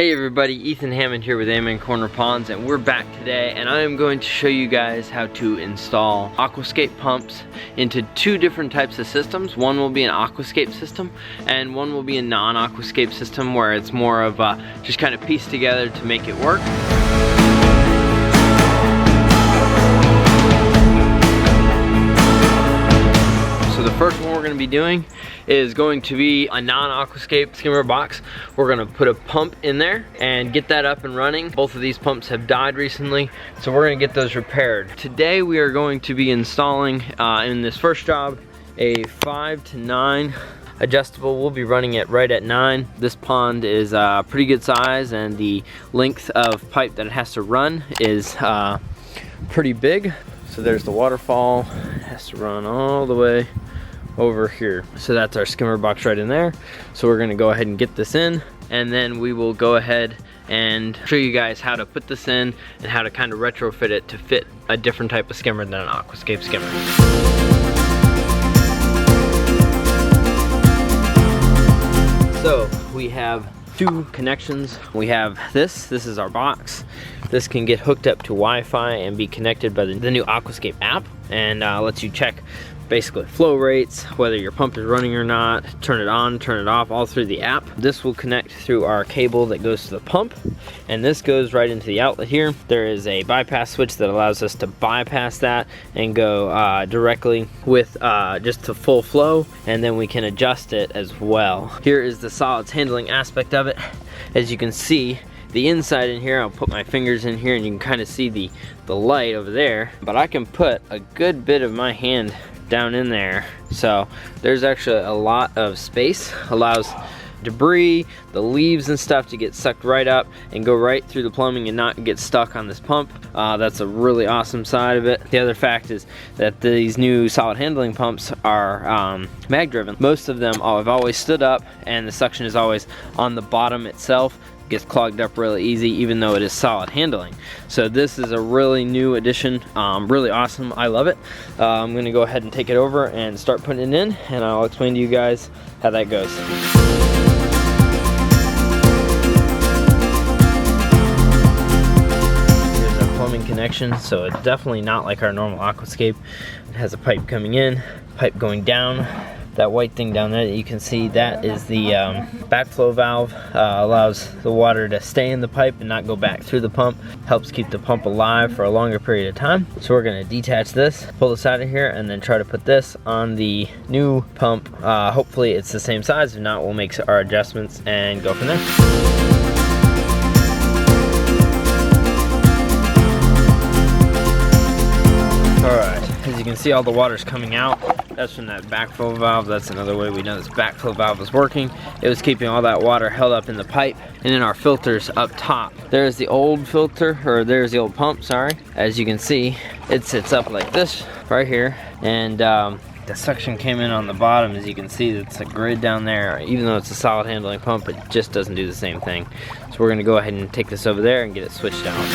Hey everybody, Ethan Hammond here with Amen Corner Ponds, and we're back today, and I am going to show you guys how to install Aquascape pumps into two different types of systems. One will be an Aquascape system, and one will be a non-Aquascape system where it's more of just kind of pieced together to make it work. So the first one we're going to be doing is going to be a non-aquascape skimmer box. We're going to put a pump in there and get that up and running. Both of these pumps have died recently, so we're going to get those repaired. Today we are going to be installing in this first job a 5 to 9 adjustable. We'll be running it right at 9. This pond is pretty good size, and the length of pipe that it has to run is pretty big. So there's the waterfall. It has to run all the way over here. So that's our skimmer box right in there. So we're going to go ahead and get this in, and then we will go ahead and show you guys how to put this in and how to kind of retrofit it to fit a different type of skimmer than an Aquascape skimmer. So we have two connections. We have this is our box. This can get hooked up to Wi-Fi and be connected by the new Aquascape app, and lets you check basically flow rates, whether your pump is running or not, turn it on, turn it off, all through the app. This will connect through our cable that goes to the pump, and this goes right into the outlet here. There is a bypass switch that allows us to bypass that and go directly with just to full flow, and then we can adjust it as well. Here is the solids handling aspect of it. As you can see, the inside in here, I'll put my fingers in here and you can kind of see the light over there, but I can put a good bit of my hand down in there. So there's actually a lot of space, allows debris, the leaves and stuff to get sucked right up and go right through the plumbing and not get stuck on this pump. That's a really awesome side of it. The other fact is that these new solid handling pumps are mag driven. Most of them have always stood up, and the suction is always on the bottom itself. Gets clogged up really easy, even though it is solid handling. So this is a really new addition, really awesome. I love it. I'm gonna go ahead and take it over and start putting it in, and I'll explain to you guys how that goes. Here's our plumbing connection. So it's definitely not like our normal Aquascape. It has a pipe coming in, pipe going down. That white thing down there that you can see, that is the backflow valve. Allows the water to stay in the pipe and not go back through the pump. Helps keep the pump alive for a longer period of time. So we're going to detach this, pull this out of here, and then try to put this on the new pump. Hopefully it's the same size. If not, we'll make our adjustments and go from there. Alright, as you can see, all the water's coming out. That's from that backflow valve. That's another way we know this backflow valve is working. It was keeping all that water held up in the pipe. And then our filters up top. There's the old filter, or there's the old pump, sorry. As you can see, it sits up like this right here. And the suction came in on the bottom. As you can see, it's a grid down there. Even though it's a solid handling pump, it just doesn't do the same thing. So we're gonna go ahead and take this over there and get it switched out.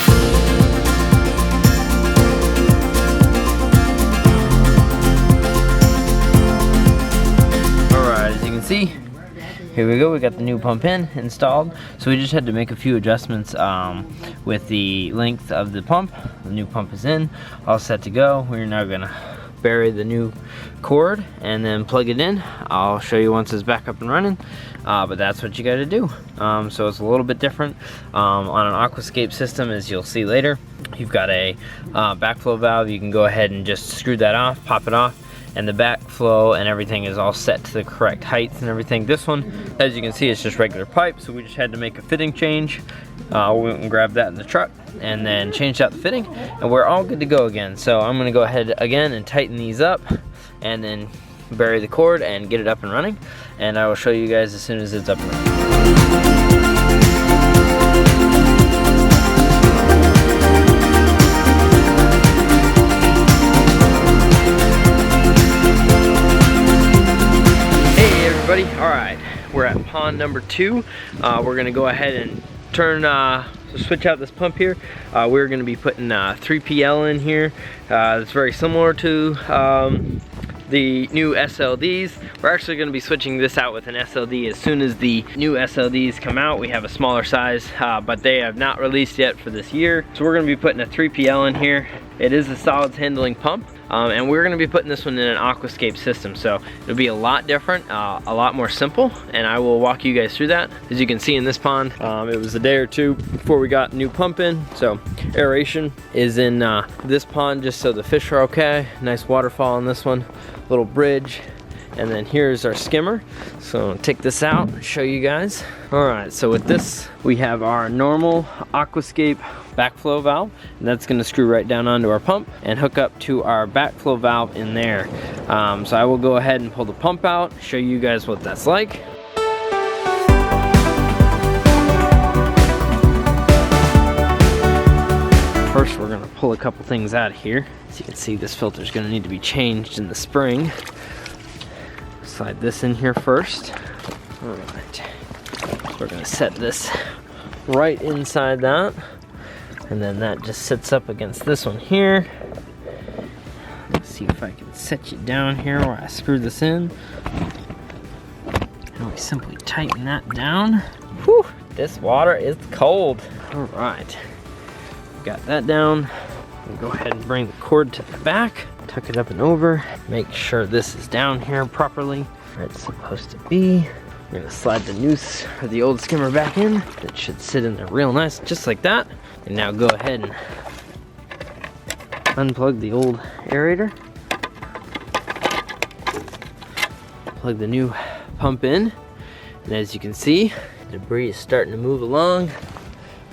See, here we go, we got the new pump in installed. So we just had to make a few adjustments with the length of the pump. The new pump is in, all set to go. We're now gonna bury the new cord and then plug it in. I'll show you once it's back up and running, but that's what you got to do. So it's a little bit different on an Aquascape system, as you'll see later. You've got a backflow valve. You can go ahead and just screw that off, pop it off, and the backflow and everything is all set to the correct heights and everything. This one, as you can see, it's just regular pipe, so we just had to make a fitting change. We went and grabbed that in the truck and then changed out the fitting, and we're all good to go again. So I'm gonna go ahead again and tighten these up and then bury the cord and get it up and running, and I will show you guys as soon as it's up and running. Alright, we're at pond number 2. We're gonna go ahead and switch out this pump here. We're gonna be putting 3PL in here. It's very similar to the new SLDs. We're actually going to be switching this out with an SLD as soon as the new SLDs come out. We have a smaller size, but they have not released yet for this year. So we're going to be putting a 3PL in here. It is a solids handling pump. And we're going to be putting this one in an Aquascape system, so it'll be a lot different, a lot more simple, and I will walk you guys through that. As you can see in this pond, it was a day or two before we got a new pump in, so aeration is in this pond just so the fish are okay. Nice waterfall on this one, little bridge, and then here's our skimmer. So I'll take this out and show you guys. All right, so with this, we have our normal Aquascape backflow valve, and that's going to screw right down onto our pump and hook up to our backflow valve in there. So I will go ahead and pull the pump out, show you guys what that's like. First, we're going to pull a couple things out of here. As you can see, this filter is going to need to be changed in the spring. Slide this in here first. All right, we're going to set this right inside that, and then that just sits up against this one here. Let's see if I can set you down here where I screw this in. And we simply tighten that down. Whew, this water is cold. All right, got that down. We'll go ahead and bring the cord to the back, tuck it up and over, make sure this is down here properly where it's supposed to be. We're gonna slide the noose or the old skimmer back in. It should sit in there real nice, just like that. And now go ahead and unplug the old aerator. Plug the new pump in. And as you can see, the debris is starting to move along,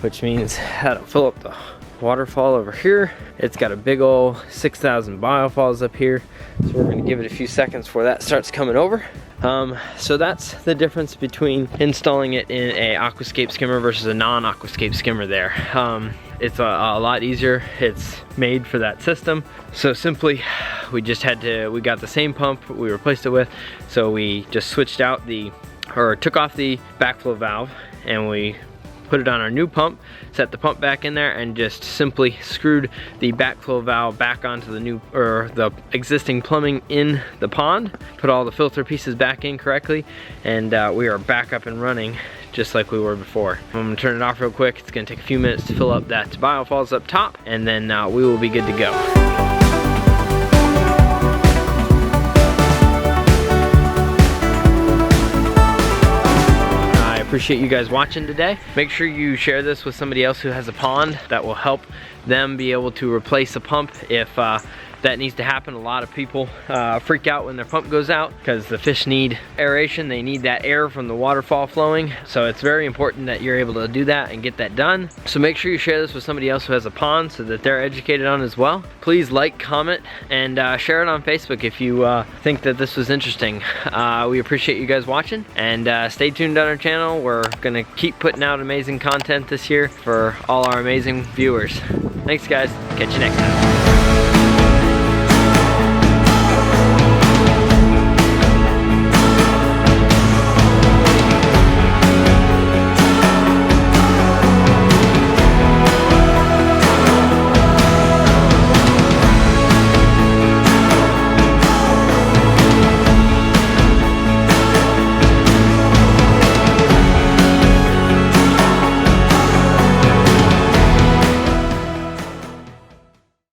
which means that'll fill up the waterfall over here. It's got a big old 6,000 biofalls up here, so we're going to give it a few seconds before that starts coming over. So that's the difference between installing it in a Aquascape skimmer versus a non-Aquascape skimmer there. It's a lot easier. It's made for that system. So simply, we got the same pump we replaced it with, so we just switched out took off the backflow valve, and we put it on our new pump, set the pump back in there, and just simply screwed the backflow valve back onto the existing plumbing in the pond, put all the filter pieces back in correctly, and we are back up and running just like we were before. I'm gonna turn it off real quick. It's gonna take a few minutes to fill up that biofalls up top, and then we will be good to go. Appreciate you guys watching today. Make sure you share this with somebody else who has a pond. That will help them be able to replace a pump if that needs to happen. A lot of people freak out when their pump goes out because the fish need aeration. They need that air from the waterfall flowing. So it's very important that you're able to do that and get that done. So make sure you share this with somebody else who has a pond so that they're educated on as well. Please like, comment, and share it on Facebook if you think that this was interesting. We appreciate you guys watching, and stay tuned on our channel. We're gonna keep putting out amazing content this year for all our amazing viewers. Thanks guys, catch you next time.